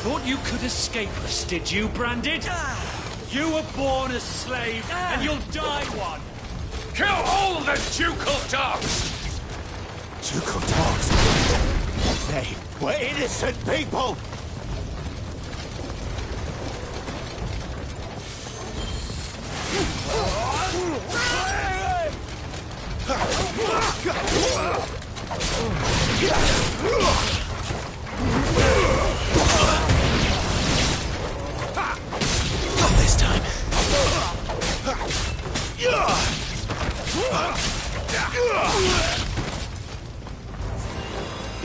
thought you could escape us, did you, Branded? You were born a slave, and you'll die one. Kill all the ducal dogs! Ducal dogs? They were innocent people! Not this time.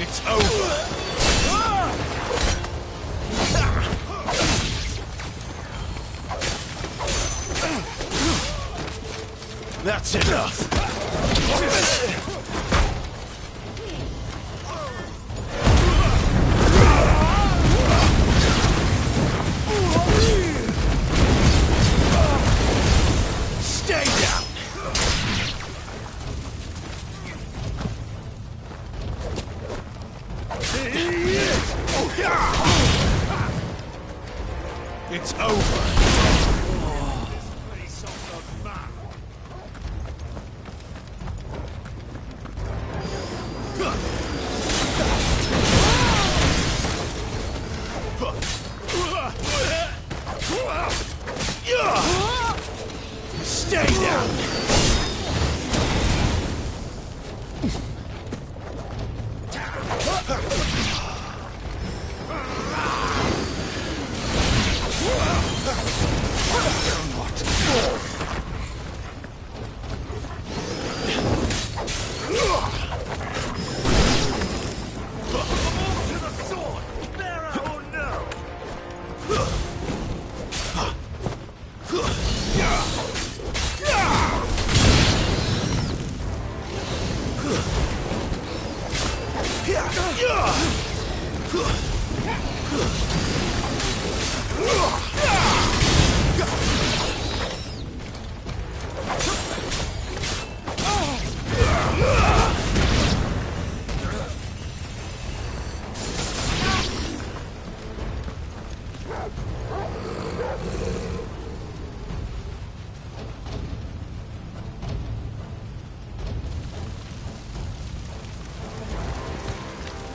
It's over. That's enough. Stay down. It's over. Stay down.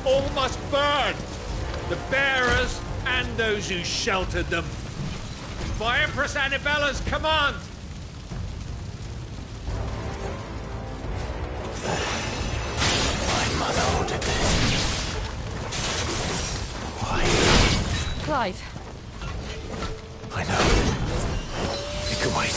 All must burn! The bearers and those who sheltered them. By Empress Annabella's command! My mother ordered this. Why? Clive. I know. You can wait.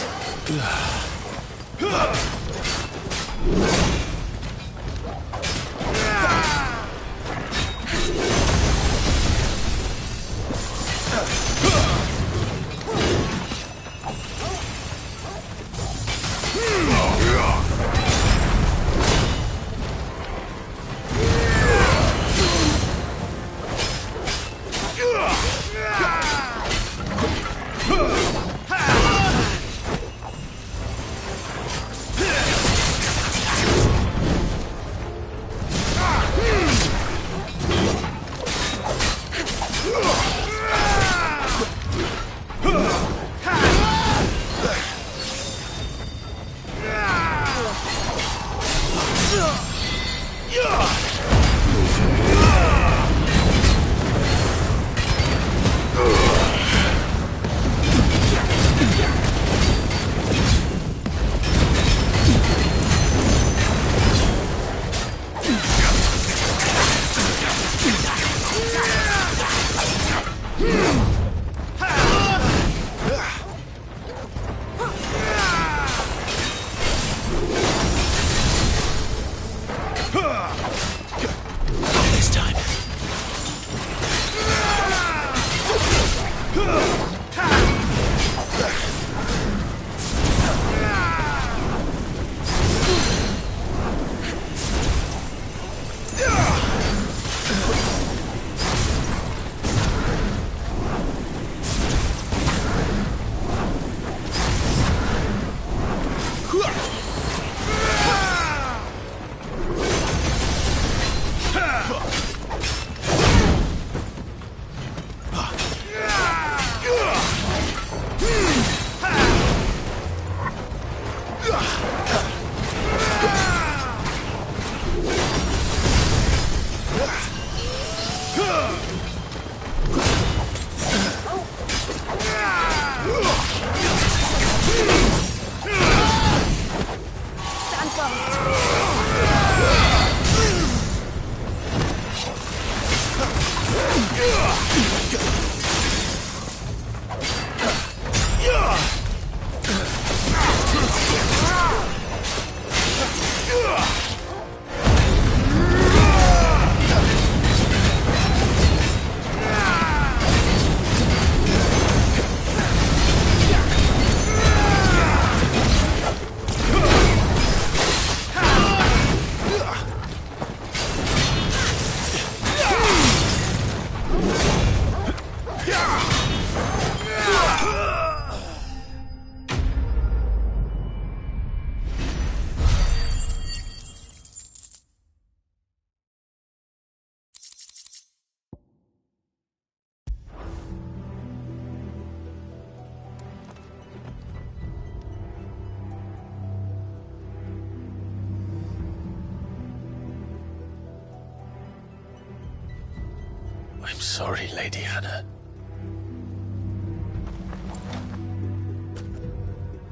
I'm sorry, Lady Hannah.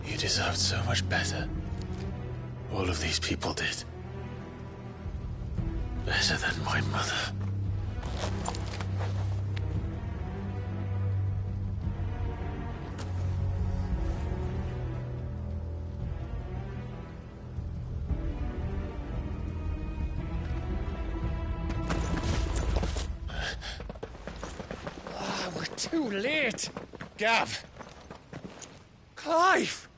You deserved so much better. All of these people did. Better than my mother. We're too late. Gav. Clive.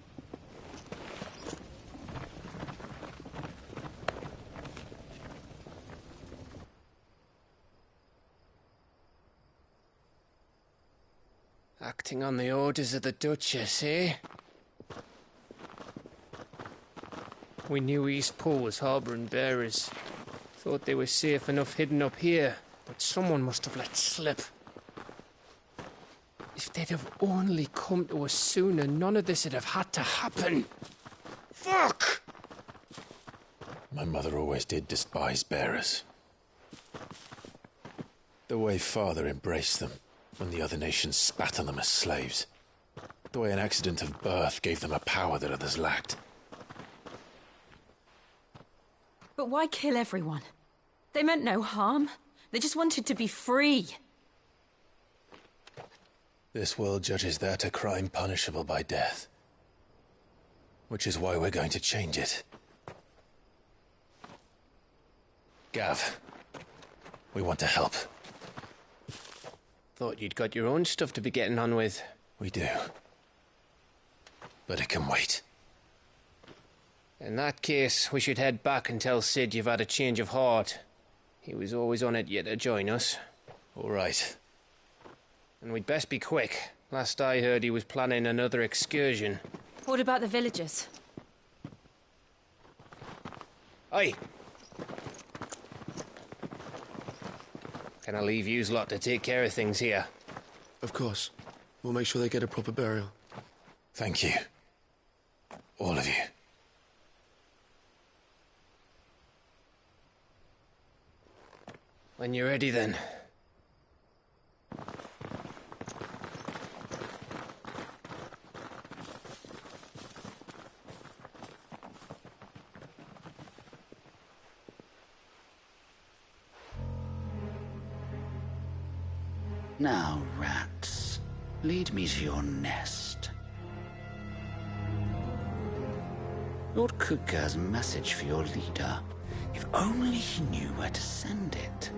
Acting on the orders of the Duchess, eh? We knew East Pool was harbouring bearers. Thought they were safe enough hidden up here, but someone must have let slip. If they'd have only come to us sooner, none of this would have had to happen. Fuck! My mother always did despise bearers. The way Father embraced them when the other nations spat on them as slaves. The way an accident of birth gave them a power that others lacked. But why kill everyone? They meant no harm. They just wanted to be free. This world judges that a crime punishable by death. Which is why we're going to change it. Gav, we want to help. Thought you'd got your own stuff to be getting on with. We do. But it can wait. In that case, we should head back and tell Sid you've had a change of heart. He was always on it yet to join us. All right. And we'd best be quick. Last I heard, he was planning another excursion. What about the villagers? Aye. Can I leave yous lot to take care of things here? Of course. We'll make sure they get a proper burial. Thank you. All of you. When you're ready, then. Now, rats, lead me to your nest. Lord Cook has a message for your leader. If only he knew where to send it.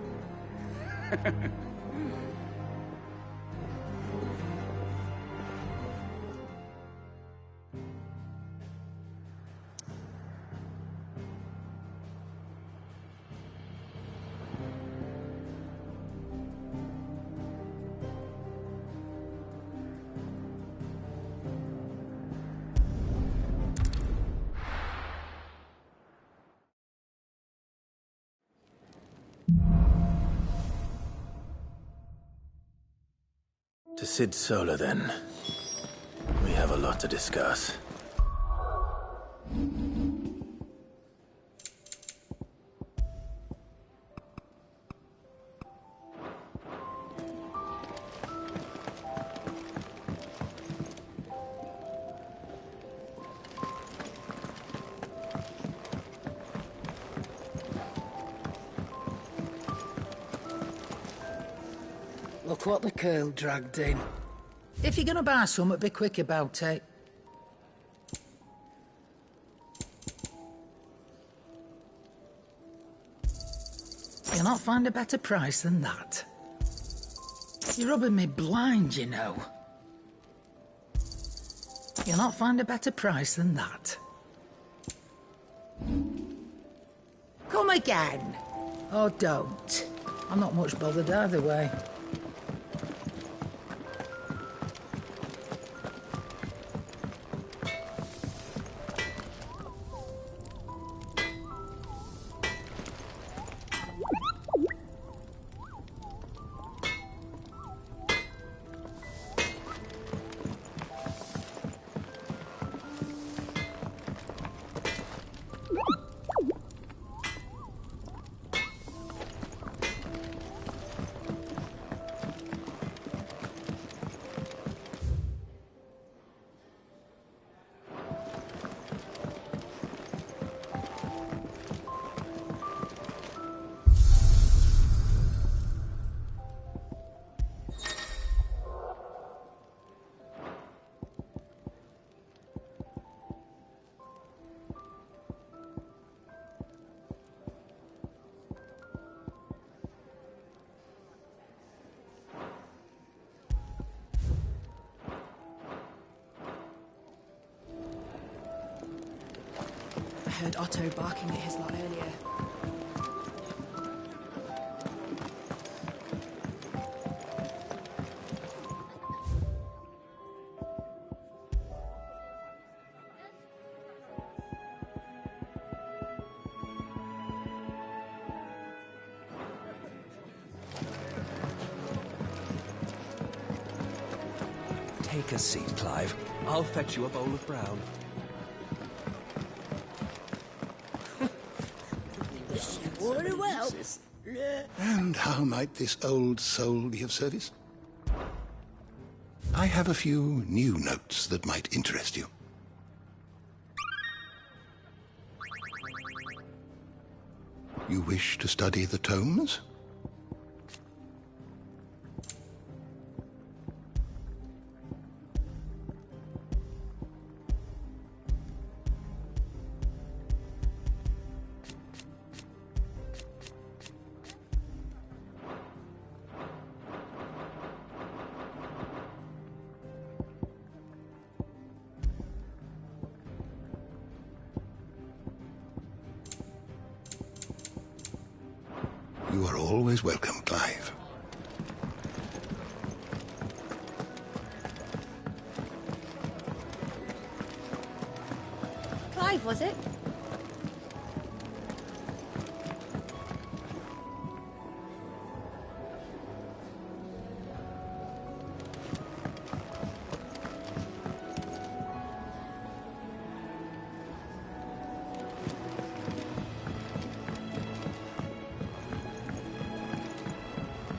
To Sid Solar, then. We have a lot to discuss. Look what the curl dragged in. If you're gonna buy something, be quick about it. You'll not find a better price than that. You're rubbing me blind, you know. You'll not find a better price than that. Come again. Or don't. I'm not much bothered either way. heard Otto barking at his lot earlier. Take a seat, Clive. I'll fetch you a bowl of brown. Very well. And how might this old soul be of service? I have a few new notes that might interest you. You wish to study the tomes? You are always welcome, Clive. Clive, was it?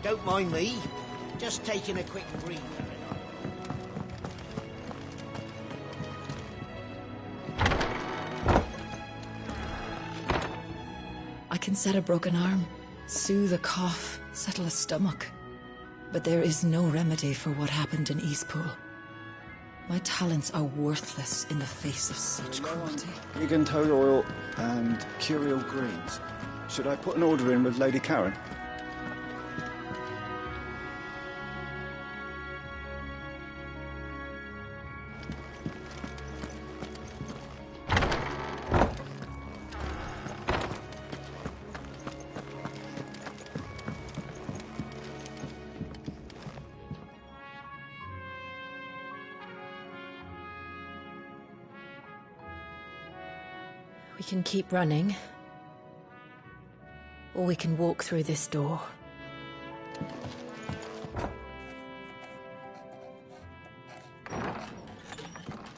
Don't mind me. Just taking a quick breather. I can set a broken arm, soothe a cough, settle a stomach. But there is no remedy for what happened in Eastpool. My talents are worthless in the face of such cruelty. Vegan toad oil and curial greens. Should I put an order in with Lady Karen? We can keep running, or we can walk through this door.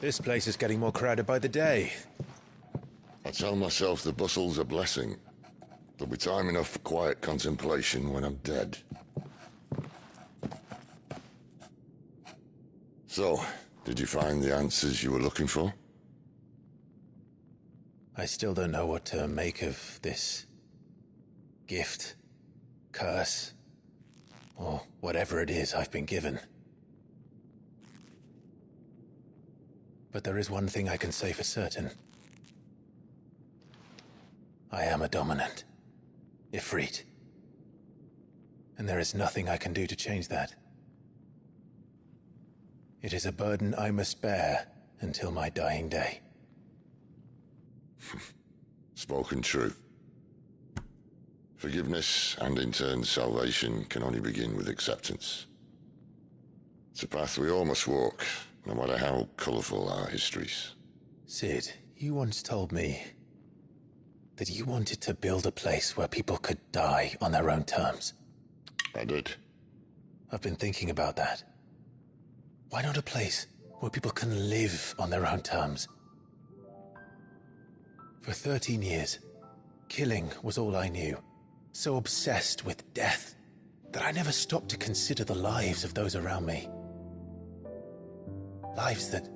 This place is getting more crowded by the day. I tell myself the bustle's a blessing. There'll be time enough for quiet contemplation when I'm dead. So, did you find the answers you were looking for? I still don't know what to make of this gift, curse, or whatever it is I've been given. But there is one thing I can say for certain. I am a dominant, Ifrit. And there is nothing I can do to change that. It is a burden I must bear until my dying day. Spoken true. Forgiveness and in turn salvation can only begin with acceptance. It's a path we all must walk, no matter how colourful our histories. Sid, you once told me that you wanted to build a place where people could die on their own terms. I did. I've been thinking about that. Why not a place where people can live on their own terms? For 13 years, killing was all I knew. So obsessed with death that I never stopped to consider the lives of those around me. Lives that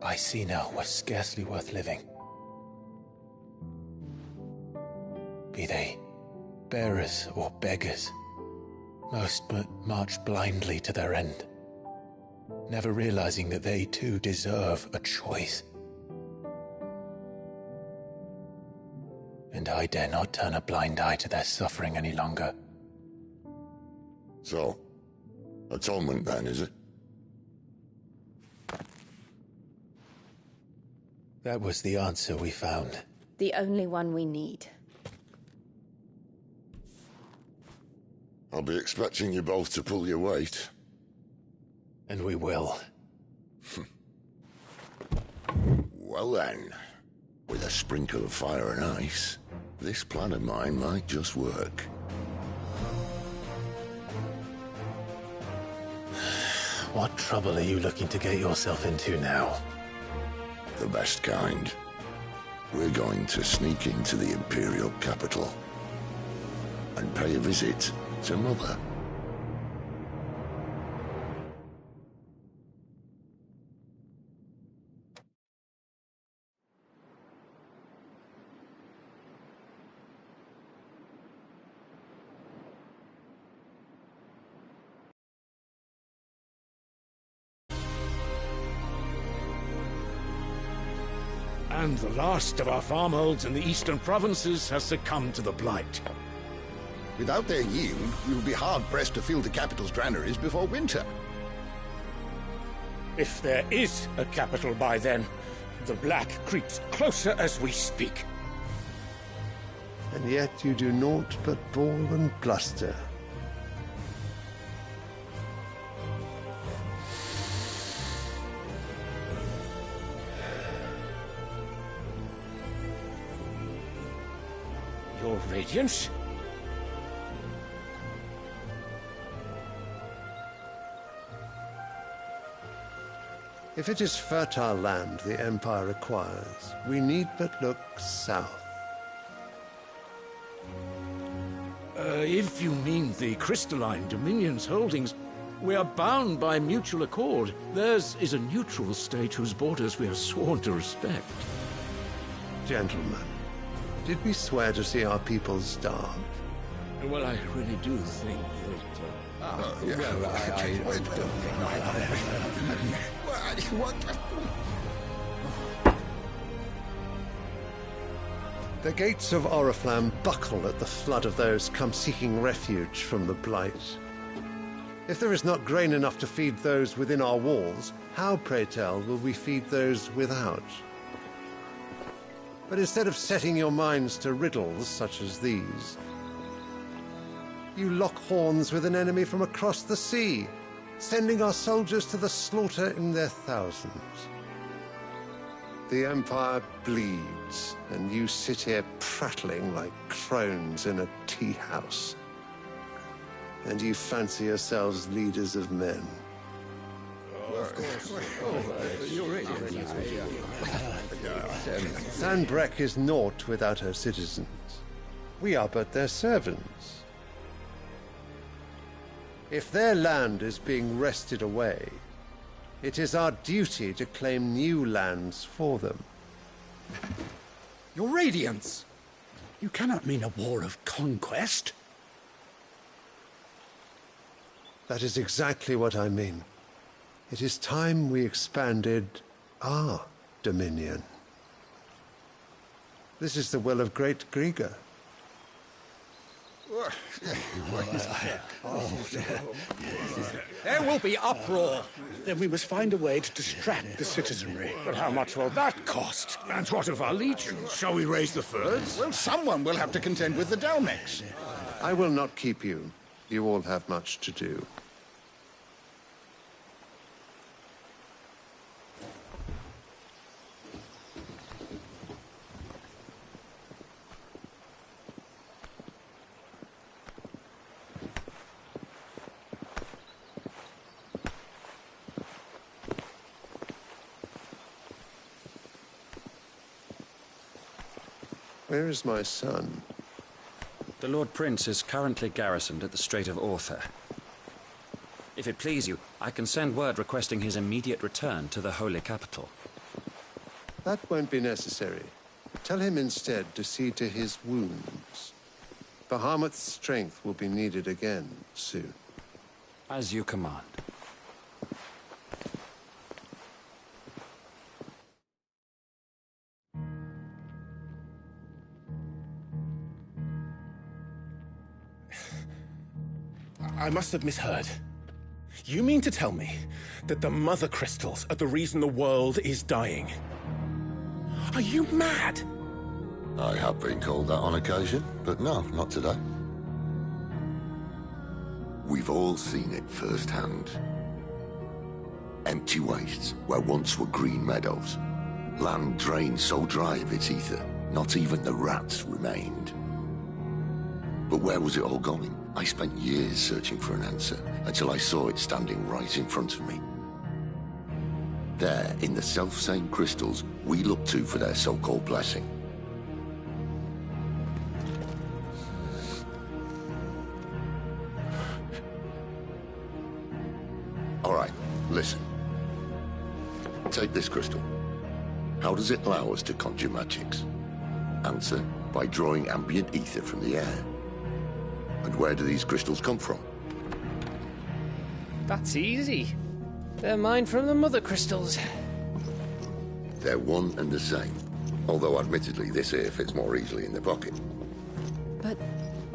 I see now were scarcely worth living. Be they bearers or beggars, most march blindly to their end, never realizing that they too deserve a choice. And I dare not turn a blind eye to their suffering any longer. So, atonement then, is it? That was the answer we found. The only one we need. I'll be expecting you both to pull your weight. And we will. Well then, with a sprinkle of fire and ice, this plan of mine might just work. What trouble are you looking to get yourself into now? The best kind. We're going to sneak into the Imperial capital and pay a visit to Mother. And the last of our farmholds in the eastern provinces has succumbed to the blight. Without their yield, we will be hard-pressed to fill the capital's granaries before winter. If there is a capital by then, the black creeps closer as we speak. And yet you do naught but bawl and bluster. Your Radiance? If it is fertile land the Empire requires, we need but look south. If you mean the crystalline Dominion's holdings, we are bound by mutual accord. Theirs is a neutral state whose borders we are sworn to respect. Gentlemen, did we swear to see our people starve? Well, I really do think that... The gates of Oriflamme buckle at the flood of those come seeking refuge from the blight. If there is not grain enough to feed those within our walls, how, pray tell, will we feed those without? But instead of setting your minds to riddles such as these, you lock horns with an enemy from across the sea, sending our soldiers to the slaughter in their thousands. The Empire bleeds, and you sit here prattling like crones in a tea house. And you fancy yourselves leaders of men. Sanbreque is naught without her citizens. We are but their servants. If their land is being wrested away, it is our duty to claim new lands for them. Your Radiance! You cannot mean a war of conquest. That is exactly what I mean. It is time we expanded our dominion. This is the will of great Grieger. There will be uproar. Then we must find a way to distract the citizenry. But how much will that cost? And what of our legions? Shall we raise the furs? Well, someone will have to contend with the Dalmex. I will not keep you. You all have much to do. Where is my son? The Lord Prince is currently garrisoned at the Strait of Arthur. If it please you, I can send word requesting his immediate return to the Holy Capital. That won't be necessary. Tell him instead to see to his wounds. Bahamut's strength will be needed again soon. As you command. I must have misheard. You mean to tell me that the Mother Crystals are the reason the world is dying? Are you mad? I have been called that on occasion, but no, not today. We've all seen it firsthand. Empty wastes where once were green meadows. Land drained so dry of its ether, not even the rats remained. But where was it all going? I spent years searching for an answer, until I saw it standing right in front of me. There, in the self-same crystals we look to for their so-called blessing. All right, listen. Take this crystal. How does it allow us to conjure magics? Answer, by drawing ambient ether from the air. And where do these crystals come from? That's easy. They're mine from the mother crystals. They're one and the same. Although admittedly this here fits more easily in the pocket. But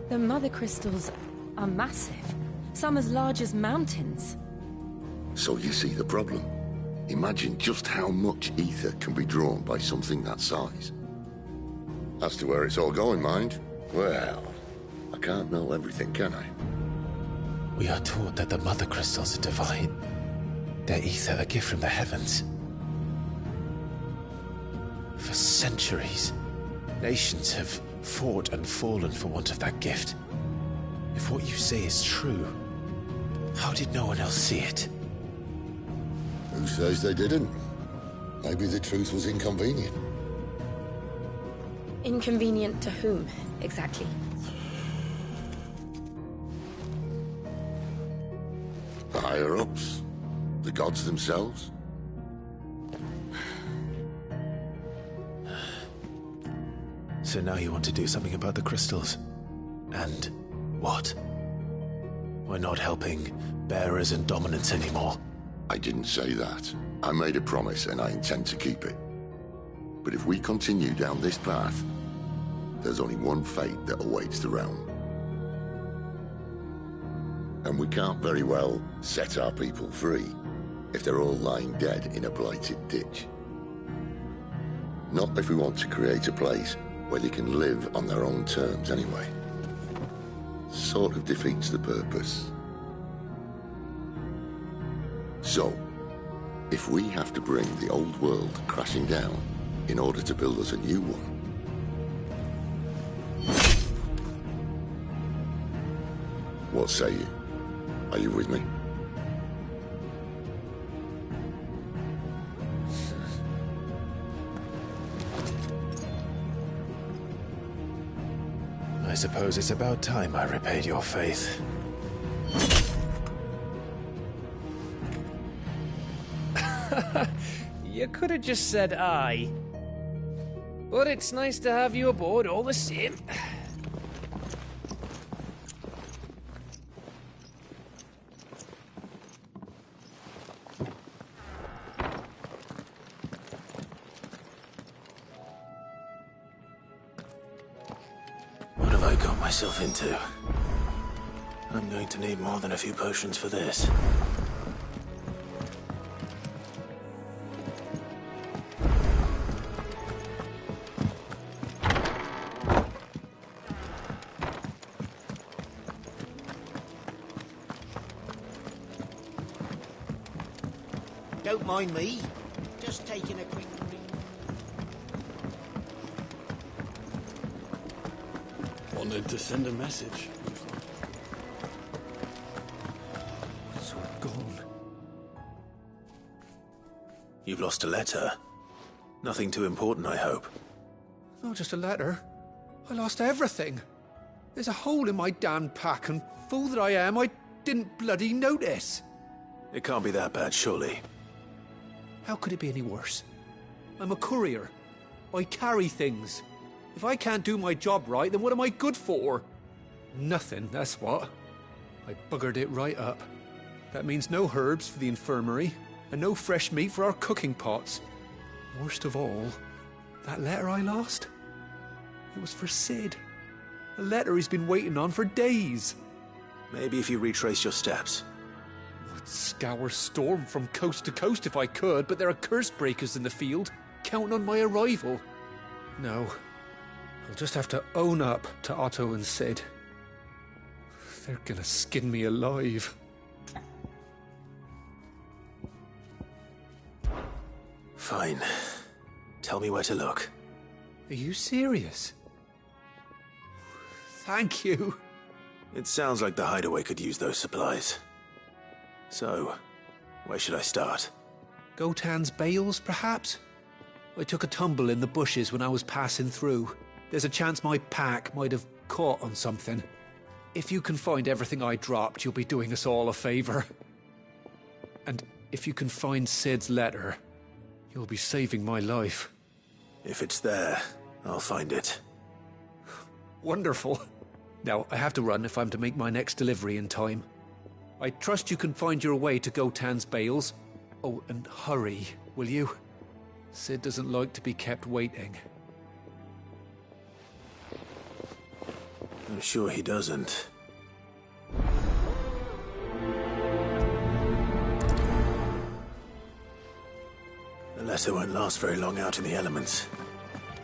the mother crystals are massive. Some as large as mountains. So you see the problem. Imagine just how much ether can be drawn by something that size. As to where it's all going, mind, well, I can't know everything, can I? We are taught that the mother crystals are divine. Their ether a gift from the heavens. For centuries, nations have fought and fallen for want of that gift. If what you say is true, how did no one else see it? Who says they didn't? Maybe the truth was inconvenient. Inconvenient to whom, exactly? The higher-ups? The gods themselves? So now you want to do something about the crystals? And what? We're not helping bearers and dominants anymore. I didn't say that. I made a promise and I intend to keep it. But if we continue down this path, there's only one fate that awaits the realm. And we can't very well set our people free if they're all lying dead in a blighted ditch. Not if we want to create a place where they can live on their own terms anyway. Sort of defeats the purpose. So, if we have to bring the old world crashing down in order to build us a new one, what say you? Are you with me? I suppose it's about time I repaid your faith. You could have just said aye. But it's nice to have you aboard all the same. What have I got myself into? I'm going to need more than a few potions for this. Don't mind me. Just taking a quick read. Wanted to send a message. So gone. You've lost a letter. Nothing too important, I hope. Not just a letter. I lost everything. There's a hole in my damn pack, and fool that I am, I didn't bloody notice. It can't be that bad, surely. How could it be any worse? I'm a courier. I carry things. If I can't do my job right, then what am I good for? Nothing, that's what. I buggered it right up. That means no herbs for the infirmary, and no fresh meat for our cooking pots. Worst of all, that letter I lost? It was for Sid. A letter he's been waiting on for days. Maybe if you retrace your steps. I'd scour Storm from coast to coast if I could, but there are curse breakers in the field, counting on my arrival. No. I'll just have to own up to Otto and Sid. They're gonna skin me alive. Fine. Tell me where to look. Are you serious? Thank you. It sounds like the hideaway could use those supplies. So, where should I start? Gotan's bales, perhaps? I took a tumble in the bushes when I was passing through. There's a chance my pack might have caught on something. If you can find everything I dropped, you'll be doing us all a favor. And if you can find Sid's letter, you'll be saving my life. If it's there, I'll find it. Wonderful. Now, I have to run if I'm to make my next delivery in time. I trust you can find your way to Gotan's bales. Oh, and hurry, will you? Sid doesn't like to be kept waiting. I'm sure he doesn't. The letter won't last very long out in the elements.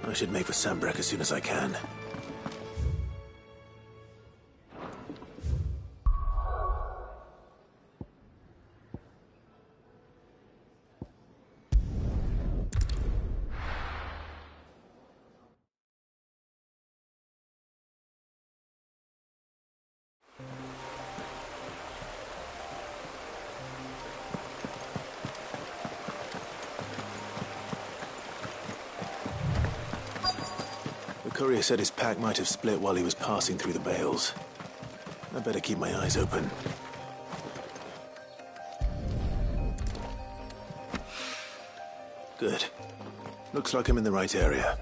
I should make for Sambrek as soon as I can. The courier said his pack might have split while he was passing through the bales. I better keep my eyes open. Good. Looks like I'm in the right area.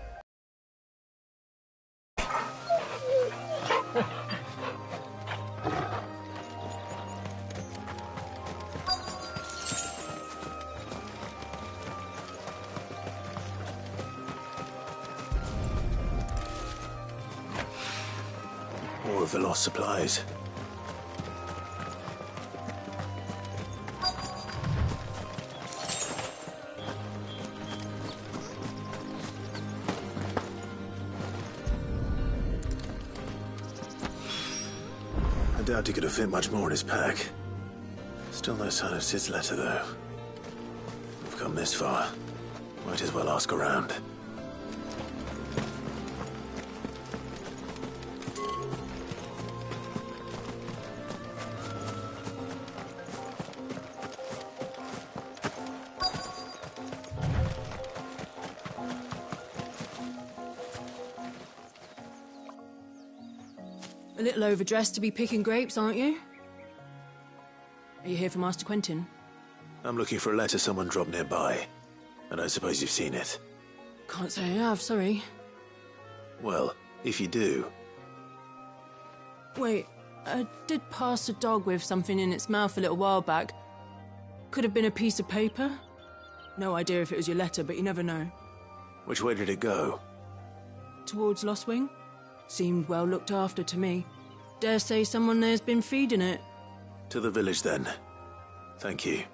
More of the lost supplies. I doubt he could have fit much more in his pack. Still no sign of Sid's letter, though. We've come this far. Might as well ask around. A little overdressed to be picking grapes, aren't you? Are you here for Master Quentin? I'm looking for a letter someone dropped nearby. I don't suppose you've seen it. Can't say I have, sorry. Well, if you do... Wait, I did pass a dog with something in its mouth a little while back. Could have been a piece of paper. No idea if it was your letter, but you never know. Which way did it go? Towards Lostwing? Seemed well looked after to me. Dare say someone there's been feeding it. To the village, then. Thank you.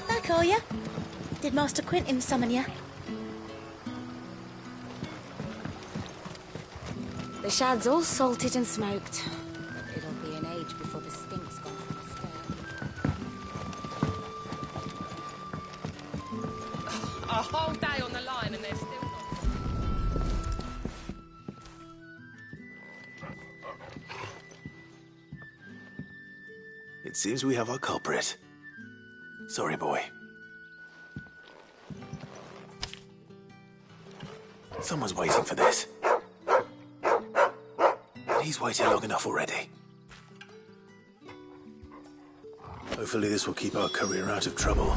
Back, are ya? Did Master Quentin summon ya? The shad's all salted and smoked. It'll be an age before the stink's gone from the stir. A whole day on the line and they're still not. It seems we have our culprit. Sorry, boy. Someone's waiting for this. He's waited long enough already. Hopefully this will keep our courier out of trouble.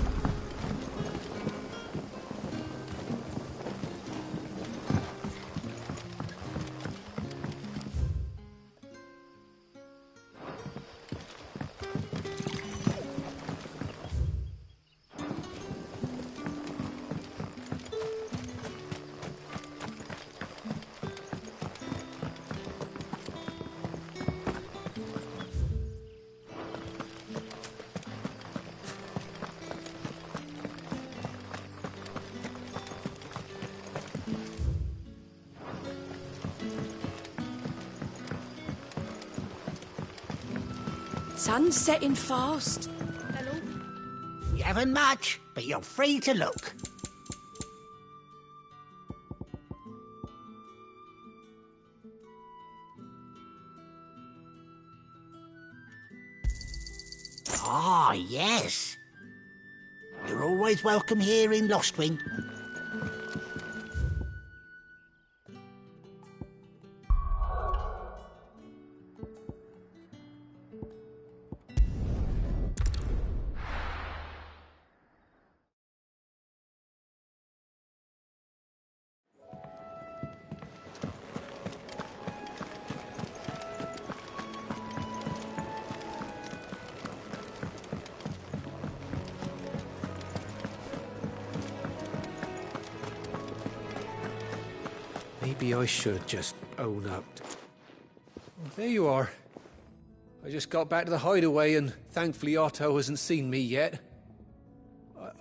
Sun's setting fast. Hello? We haven't much, but you're free to look. Ah, yes. You're always welcome here in Lostwind. Maybe I should just own up. Well, there you are. I just got back to the hideaway and thankfully Otto hasn't seen me yet.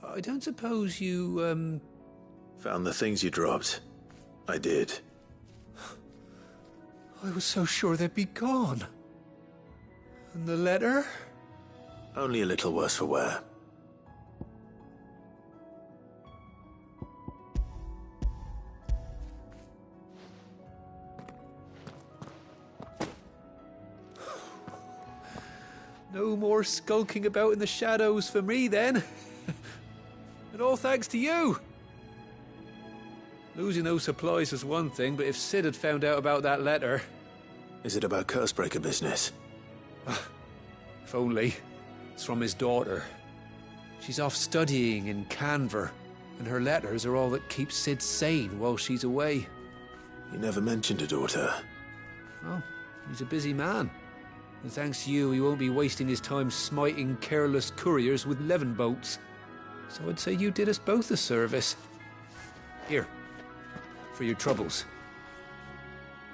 I don't suppose you, Found the things you dropped. I did. I was so sure they'd be gone. And the letter? Only a little worse for wear. No more skulking about in the shadows for me, then. And all thanks to you. Losing those supplies was one thing, but if Sid had found out about that letter... Is it about Cursebreaker business? If only. It's from his daughter. She's off studying in Canver, and her letters are all that keeps Sid sane while she's away. He never mentioned a daughter. Oh, he's a busy man. And thanks to you, he won't be wasting his time smiting careless couriers with levin boats. So I'd say you did us both a service. Here, for your troubles.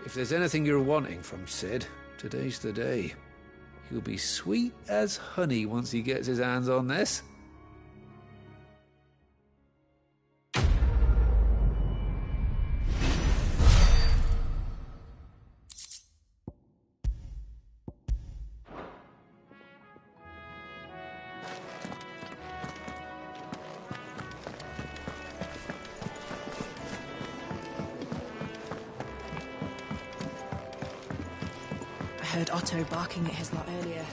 If there's anything you're wanting from Sid, today's the day. He'll be sweet as honey once he gets his hands on this. I heard Otto barking at his lot earlier.